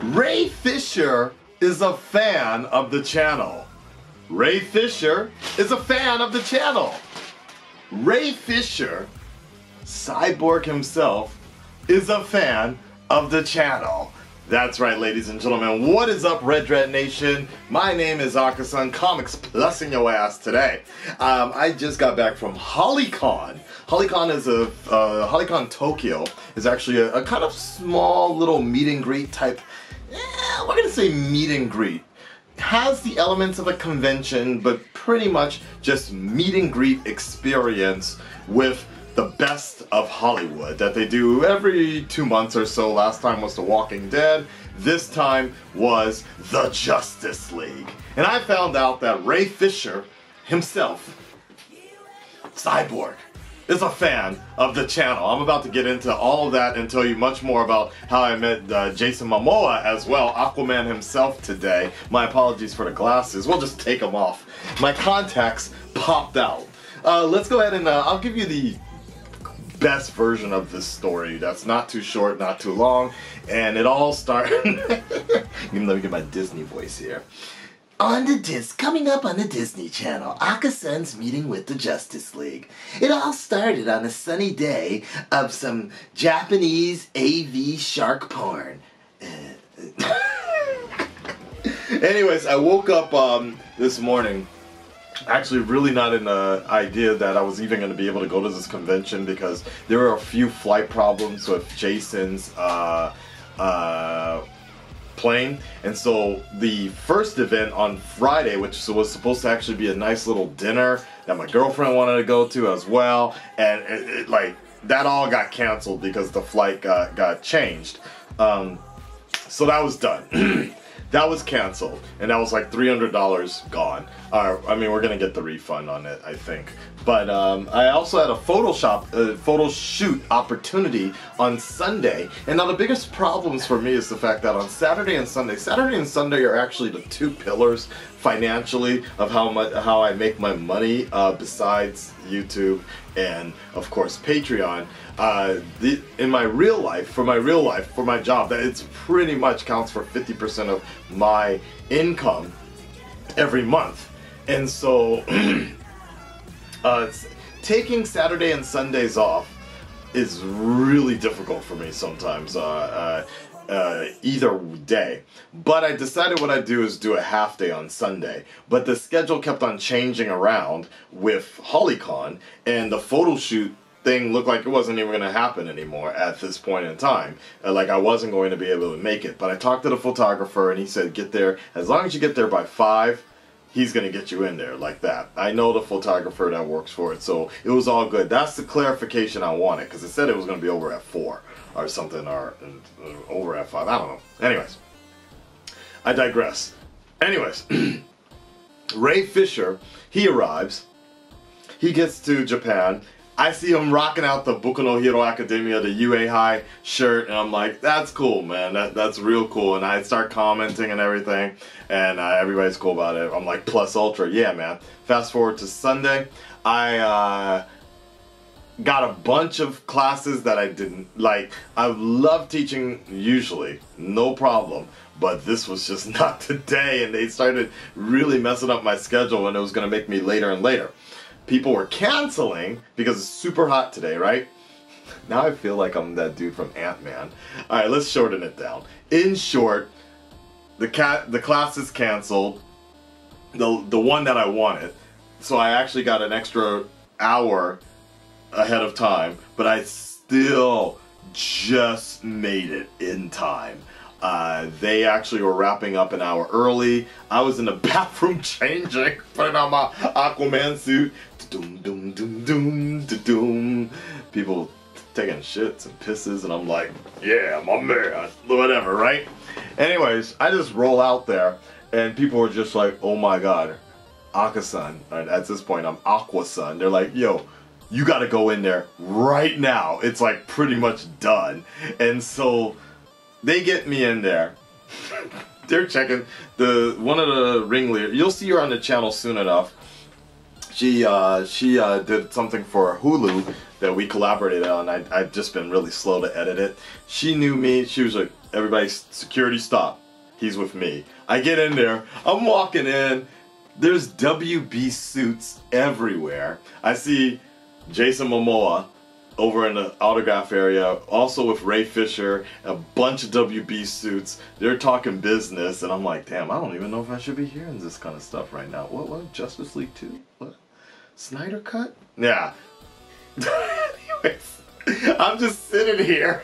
Ray Fisher is a fan of the channel. Ray Fisher is a fan of the channel. Ray Fisher, Cyborg himself, is a fan of the channel. That's right, ladies and gentlemen. What is up, Red Dread Nation? My name is Akasan, Comics Plussing your ass today. I just got back from HollyCon. HollyCon Tokyo is actually a kind of small little meet and greet type, we're gonna say meet and greet. Has the elements of a convention, but pretty much just meet and greet experience with the best of Hollywood that they do every 2 months or so. Last time was The Walking Dead. This time was the Justice League. And I found out that Ray Fisher himself, Cyborg, is a fan of the channel. I'm about to get into all of that and tell you much more about how I met Jason Momoa as well, Aquaman himself today. My apologies for the glasses. We'll just take them off. My contacts popped out. Let's go ahead and I'll give you the best version of this story that's not too short, not too long, and it all started. Let me get my Disney voice here. Coming up on the Disney Channel, Akasan's meeting with the Justice League. It all started on a sunny day of some Japanese AV shark porn. Anyways, I woke up this morning actually really not in the idea that I was even going to be able to go to this convention because there were a few flight problems with Jason's plane. And so the first event on Friday, which was supposed to actually be a nice little dinner that my girlfriend wanted to go to as well, and it like that all got canceled because the flight got changed. So that was done. That was canceled, and that was like $300 gone. I mean, we're gonna get the refund on it, I think. But I also had a photo shoot opportunity on Sunday. And now the biggest problems for me is the fact that on Saturday and Sunday are actually the two pillars financially of how I make my money besides YouTube and of course Patreon. In my real life, for my job, that it's pretty much counts for 50% of my income every month. And so taking Saturday and Sundays off is really difficult for me sometimes, either day. But I decided what I'd do is do a half day on Sunday. But the schedule kept on changing around with HollyCon, and the photo shoot thing looked like it wasn't even going to happen anymore at this point in time. Like I wasn't going to be able to make it. But I talked to the photographer and he said, get there, as long as you get there by 5, he's going to get you in there like that. I know the photographer that works for it, so it was all good. That's the clarification I wanted, because it said it was going to be over at 4 or something, or over at 5. I don't know. Anyways, I digress. Anyways, Ray Fisher, he arrives. He gets to Japan. I see him rocking out the Boku no Hero Academia, the UA High shirt, and I'm like, that's cool, man. That's real cool. And I start commenting and everything, and everybody's cool about it. I'm like, plus ultra, yeah, man. Fast forward to Sunday, I got a bunch of classes that I didn't like. I love teaching usually, no problem. But this was just not today, and they started really messing up my schedule, and it was going to make me later and later. People were canceling because it's super hot today, right? Now I feel like I'm that dude from Ant-Man. Alright, let's shorten it down. In short, the class is canceled. The one that I wanted. So I actually got an extra hour ahead of time, but I still just made it in time. They actually were wrapping up an hour early. I was in the bathroom changing, putting on my Aquaman suit. Doom, doom, doom, doom, doom. People taking shits and pisses, and I'm like, yeah, my man, whatever, right? Anyways, I just roll out there, and people were just like, oh my god, Akasan. At this point, I'm Aquasan. They're like, yo, you gotta go in there right now. It's like pretty much done. And so they get me in there. They're checking one of the ringleaders. You'll see her on the channel soon enough. She did something for Hulu that we collaborated on. I've just been really slow to edit it. She knew me. She was like, everybody, security stop. He's with me. I get in there. I'm walking in. There's WB suits everywhere. I see Jason Momoa over in the autograph area, also with Ray Fisher, a bunch of WB suits. They're talking business, and I'm like, damn, I don't even know if I should be hearing this kind of stuff right now. What? Justice League 2? What? Snyder Cut? Yeah. Anyways, I'm just sitting here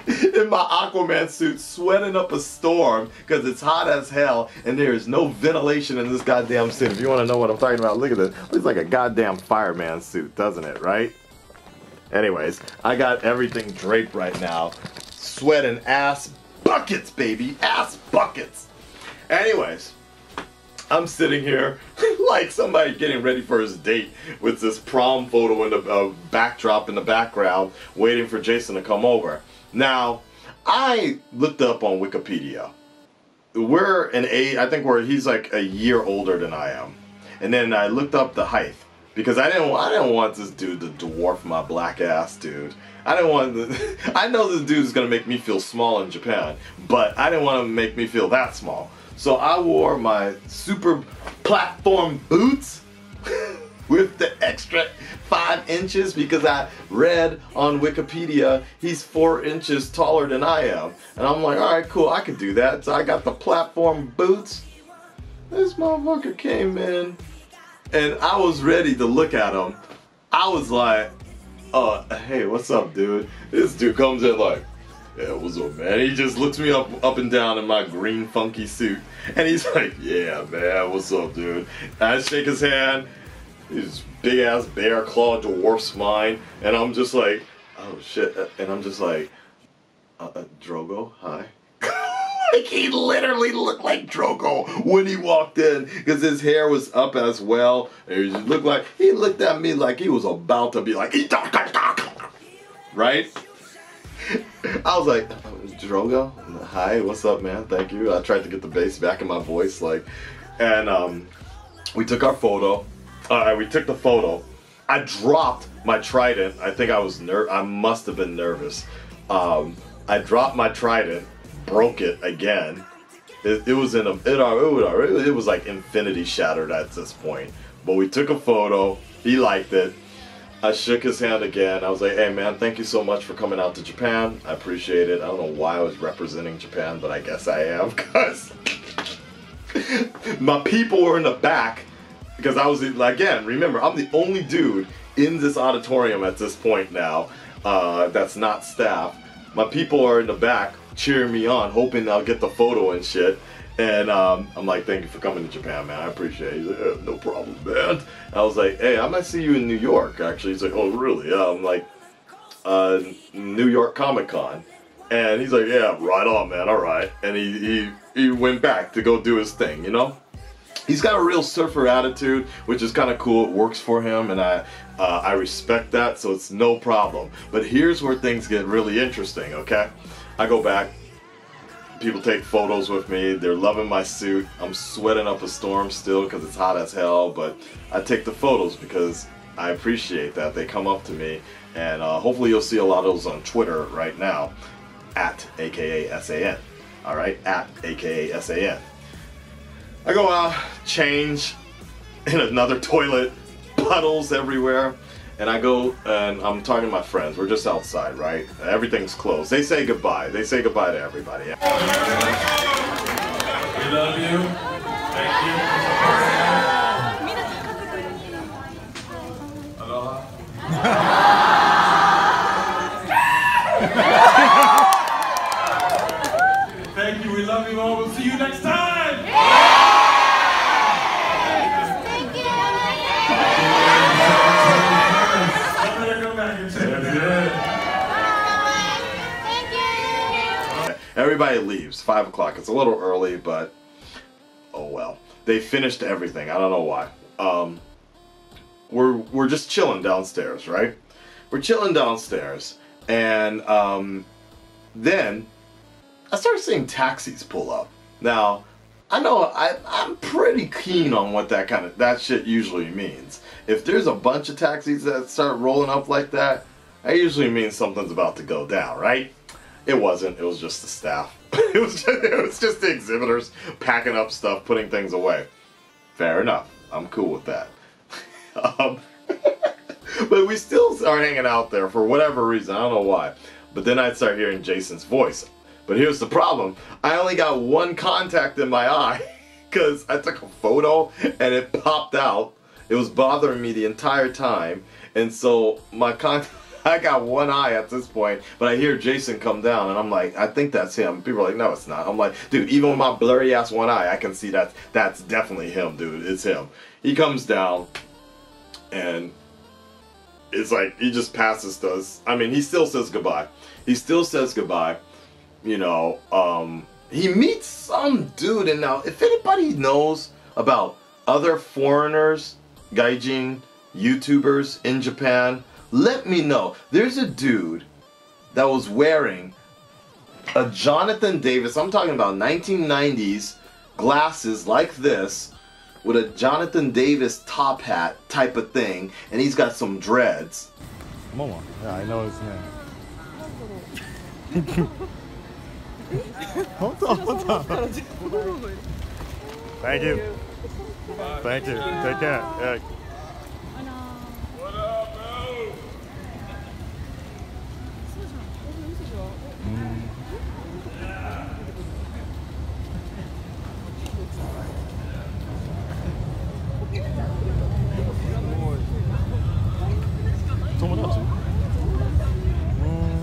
in my Aquaman suit, sweating up a storm because it's hot as hell and there is no ventilation in this goddamn suit. If you want to know what I'm talking about, look at this. It looks like a goddamn fireman suit, doesn't it, right? Anyways, I got everything draped right now. Sweating ass buckets, baby. Ass buckets. Anyways, I'm sitting here like somebody getting ready for his date with this prom photo in the backdrop in the background, waiting for Jason to come over. Now, I looked up on Wikipedia. We're an age, I think he's like a year older than I am. And then I looked up the height because I didn't want this dude to dwarf my black ass, dude. I know this dude is gonna make me feel small in Japan, but I didn't want to make me feel that small. So I wore my super platform boots with the extra 5 inches because I read on Wikipedia he's 4 inches taller than I am. And I'm like, alright, cool, I can do that. So I got the platform boots. This motherfucker came in and I was ready to look at him. I was like, hey, what's up, dude? This dude comes in like, yeah, what's up, man? He just looks me up and down in my green funky suit. And he's like, yeah, man, what's up, dude? I shake his hand. His big ass bear claw dwarfs mine. And I'm just like, oh shit. And I'm just like, Drogo, hi. Like, he literally looked like Drogo when he walked in because his hair was up as well. And he looked at me like he was about to be like, right? I was like, Drogo, hi, what's up, man? Thank you. I tried to get the bass back in my voice, and we took our photo. We took the photo. I dropped my trident. I think I must have been nervous. I dropped my trident, broke it again. It was like infinity shattered at this point. But we took a photo. He liked it. I shook his hand again. I was like, hey man, thank you so much for coming out to Japan. I appreciate it. I don't know why I was representing Japan, but I guess I am, because my people were in the back, because I was, again, remember, I'm the only dude in this auditorium at this point now that's not staff. My people are in the back cheering me on, hoping I'll get the photo and shit. And I'm like, thank you for coming to Japan, man. I appreciate it. He's like, yeah, no problem, man. I was like, hey, I might see you in New York, actually. He's like, oh, really? Yeah, I'm like, New York Comic Con. And he's like, yeah, right on, man, all right. And he went back to go do his thing, you know? He's got a real surfer attitude, which is kind of cool. It works for him, and I respect that, so it's no problem. But here's where things get really interesting, okay? I go back. People take photos with me. They're loving my suit. I'm sweating up a storm still because it's hot as hell, but I take the photos because I appreciate that. They come up to me, and hopefully you'll see a lot of those on Twitter right now, at AKA-SAN. Alright, at AKA-SAN. I go out, change in another toilet, puddles everywhere. And I go and I'm talking to my friends. We're just outside, right? Everything's closed. They say goodbye. They say goodbye to everybody. We love you. Thank you. Aloha. Thank you. We love you all. We'll see you next time. Everybody leaves, 5 o'clock. It's a little early, but oh well. They finished everything. I don't know why. We're just chilling downstairs, right? We're chilling downstairs, and then I started seeing taxis pull up. Now, I know I'm pretty keen on what that shit usually means. if there's a bunch of taxis that start rolling up like that, that usually means something's about to go down, right? It wasn't. It was just the staff. it was just the exhibitors packing up stuff, putting things away. Fair enough. I'm cool with that. But we still are hanging out there for whatever reason. I don't know why. But then I'd start hearing Jason's voice. But here's the problem. I only got one contact in my eye because I took a photo and it popped out. It was bothering me the entire time. And so I got one eye at this point, but I hear Jason come down and I'm like, I think that's him. People are like, no, it's not. I'm like, dude, even with my blurry ass one eye, I can see that's definitely him, dude. It's him. He comes down and it's like, he just passes us. I mean, he still says goodbye. He still says goodbye. You know, he meets some dude, and now, if anybody knows about other foreigners, gaijin, YouTubers in Japan, let me know. There's a dude that was wearing a Jonathan Davis, I'm talking about 1990s glasses like this, with a Jonathan Davis top hat type of thing, and he's got some dreads. Momoa. Yeah, I know his name. Hold on. Thank you. Thank you. Take care. Yeah. What up, bro?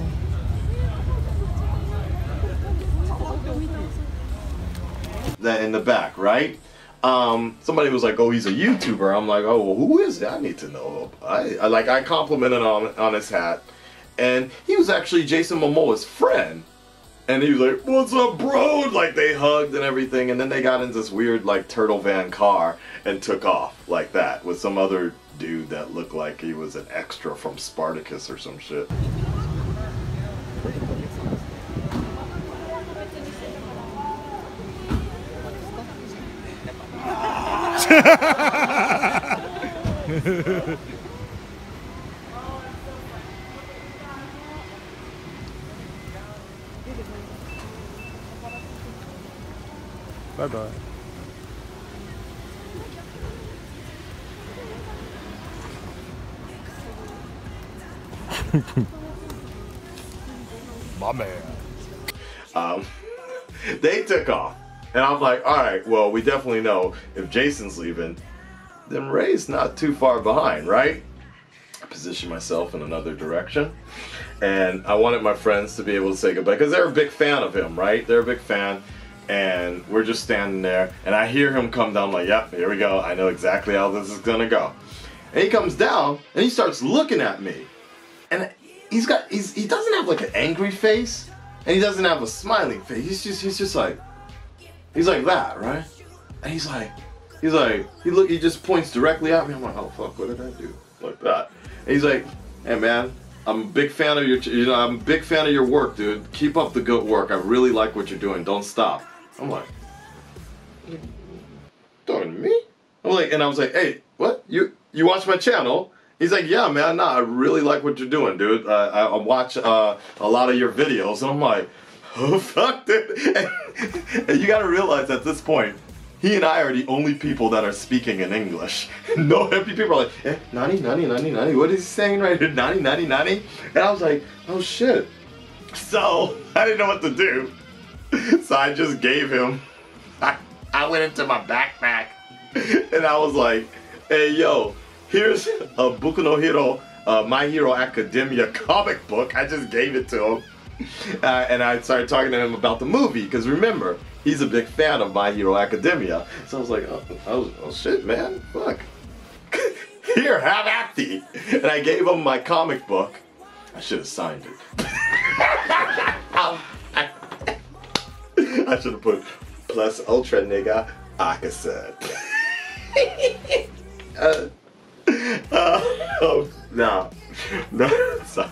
That in the back, right? Somebody was like, oh, he's a YouTuber. I'm like, oh, well, who is it? I need to know. I complimented on his hat, and he was actually Jason Momoa's friend. And he was like, what's up, bro? Like, they hugged and everything, and then they got into this weird, like, turtle van car and took off like that with some other dude that looked like he was an extra from Spartacus or some shit. Bye bye. My man. They took off. And I'm like, alright, well, we definitely know if Jason's leaving, then Ray's not too far behind, right? I positioned myself in another direction. And I wanted my friends to be able to say goodbye, because they're a big fan of him, right? They're a big fan. And we're just standing there, and I hear him come down, I'm like, yep, here we go. I know exactly how this is gonna go. And he comes down, and he starts looking at me. And he doesn't have like an angry face, and he doesn't have a smiling face. He's just like, he's like that, right? And he just points directly at me. I'm like, oh fuck, what did I do? Like that. And he's like, hey man, I'm a big fan of I'm a big fan of your work, dude. Keep up the good work. I really like what you're doing. Don't stop. I'm like, talking to me? And I was like, hey, what? You watch my channel? He's like, yeah, man, nah, I really like what you're doing, dude. I watch a lot of your videos. And I'm like, oh, fuck, dude. And you gotta realize at this point, he and I are the only people that are speaking in English. No happy people are like, nani, nani, nani, nani. What is he saying right here? Nani, nani, nani. And I was like, oh shit. So I didn't know what to do. So I just gave him, I went into my backpack and I was like, hey yo, here's a Boku no Hero, My Hero Academia comic book. I just gave it to him. And I started talking to him about the movie, because remember, he's a big fan of My Hero Academia. So I was like, oh shit, man, fuck. Here, have at thee. And I gave him my comic book. I should have signed it. I should have put plus ultra nigga Akasan. No, sorry.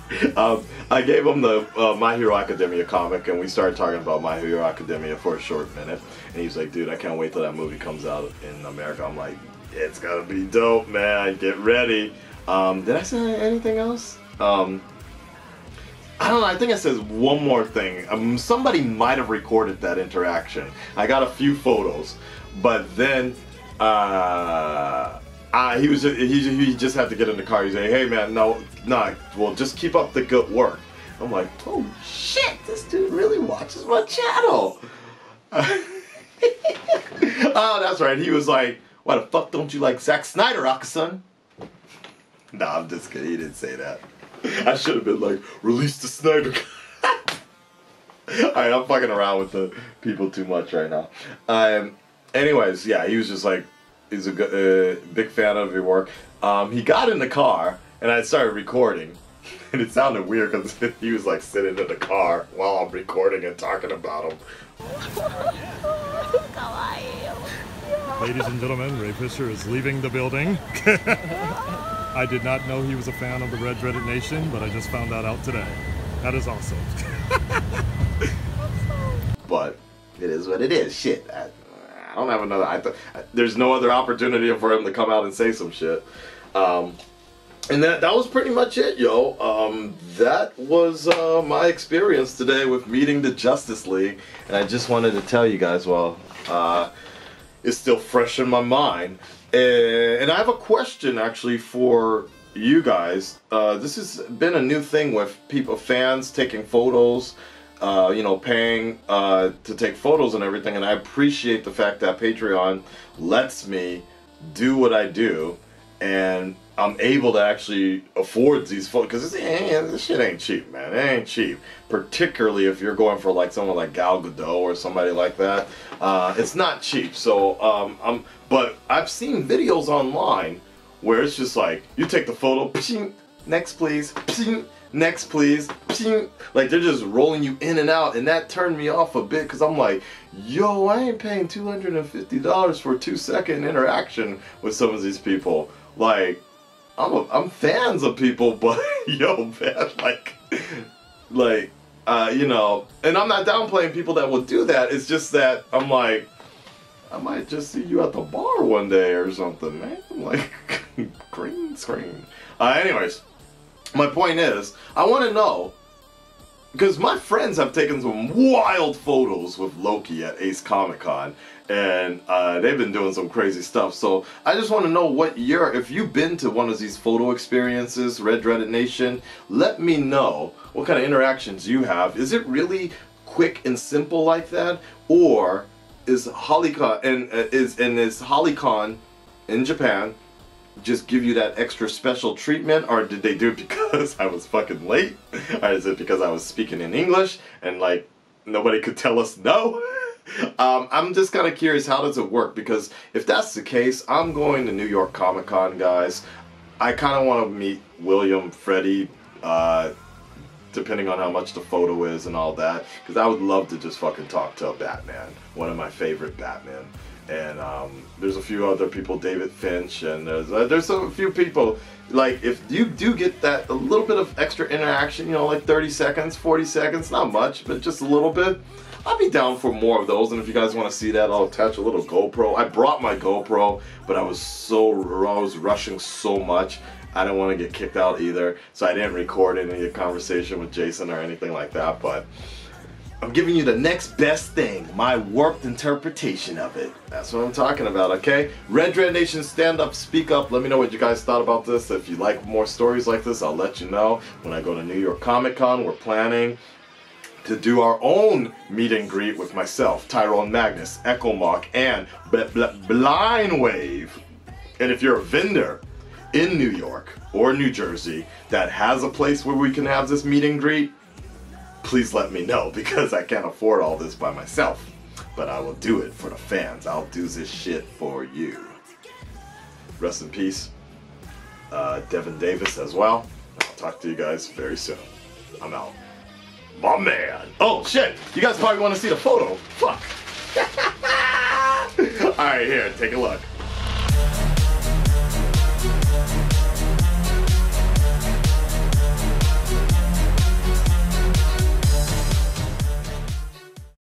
I gave him the My Hero Academia comic, and we started talking about My Hero Academia for a short minute. And he's like, dude, I can't wait till that movie comes out in America. I'm like, It's gonna be dope, man. Get ready. Did I say anything else? I don't know, I think it says one more thing. Somebody might have recorded that interaction. I got a few photos, but then he just had to get in the car. He's like, hey man, no, well just keep up the good work. I'm like, oh shit, this dude really watches my channel. Oh, that's right. He was like, why the fuck don't you like Zack Snyder, Akasan? Nah, I'm just kidding. He didn't say that. I should have been like, release the Snyder Cut. Alright, I'm fucking around with the people too much right now. Anyways, yeah, he was just like, he's a big fan of your work. He got in the car, and I started recording. And it sounded weird because he was like sitting in the car while I'm recording and talking about him. Ladies and gentlemen, Ray Fisher is leaving the building. I did not know he was a fan of the Red Dreaded Nation, but I just found that out today. That is awesome. But it is what it is. Shit. I don't have another. There's no other opportunity for him to come out and say some shit. And that was pretty much it, yo. That was my experience today with meeting the Justice League. And I just wanted to tell you guys, well, it's still fresh in my mind. And I have a question actually for you guys. This has been a new thing with fans taking photos, you know, paying to take photos and everything. And I appreciate the fact that Patreon lets me do what I do, and I'm able to actually afford these photos, because this shit ain't cheap, man. It ain't cheap, particularly if you're going for like someone like Gal Gadot or somebody like that. It's not cheap. So but I've seen videos online where it's just like, you take the photo, pshing, next please, pshing, next please, pshing. Like they're just rolling you in and out, and that turned me off a bit, because I'm like, yo, I ain't paying $250 for a 2-second interaction with some of these people. Like, I'm fans of people, but yo, man, like, you know, and I'm not downplaying people that will do that. It's just that I'm like, I might just see you at the bar one day or something, man. Like, green screen. Anyways, my point is, I want to know, because my friends have taken some wild photos with Loki at Ace Comic-Con, and they've been doing some crazy stuff. So I just want to know if you've been to one of these photo experiences, Red Dreaded Nation, let me know what kind of interactions you have. Is it really quick and simple like that, or is Hollycon is Hollycon in Japan just give you that extra special treatment, or did they do it because I was fucking late, or is it because I was speaking in English and like nobody could tell us no? I'm just kind of curious, how does it work? Because if that's the case, I'm going to New York Comic Con, guys. I kind of want to meet William, Freddie, depending on how much the photo is and all that, because I would love to just fucking talk to Batman, one of my favorite Batman. And there's a few other people, David Finch, and there's a few people. Like, if you do get that a little bit of extra interaction, you know, like 30 seconds, 40 seconds, not much, but just a little bit, I'll be down for more of those. And if you guys want to see that, I'll attach a little GoPro. I brought my GoPro, but I was rushing so much, I didn't want to get kicked out either, so I didn't record any conversation with Jason or anything like that. But I'm giving you the next best thing, my warped interpretation of it. That's what I'm talking about, okay? Red Dread Nation, stand up, speak up. Let me know what you guys thought about this. If you like more stories like this, I'll let you know. When I go to New York Comic Con, we're planning to do our own meet and greet with myself, Tyrone Magnus, Echo Mock, and Blind Wave. And if you're a vendor in New York or New Jersey that has a place where we can have this meet and greet, please let me know, because I can't afford all this by myself. But I will do it for the fans. I'll do this shit for you. Rest in peace, Devin Davis as well. I'll talk to you guys very soon. I'm out. My man. Oh shit, you guys probably want to see the photo. Fuck. Alright, here, take a look.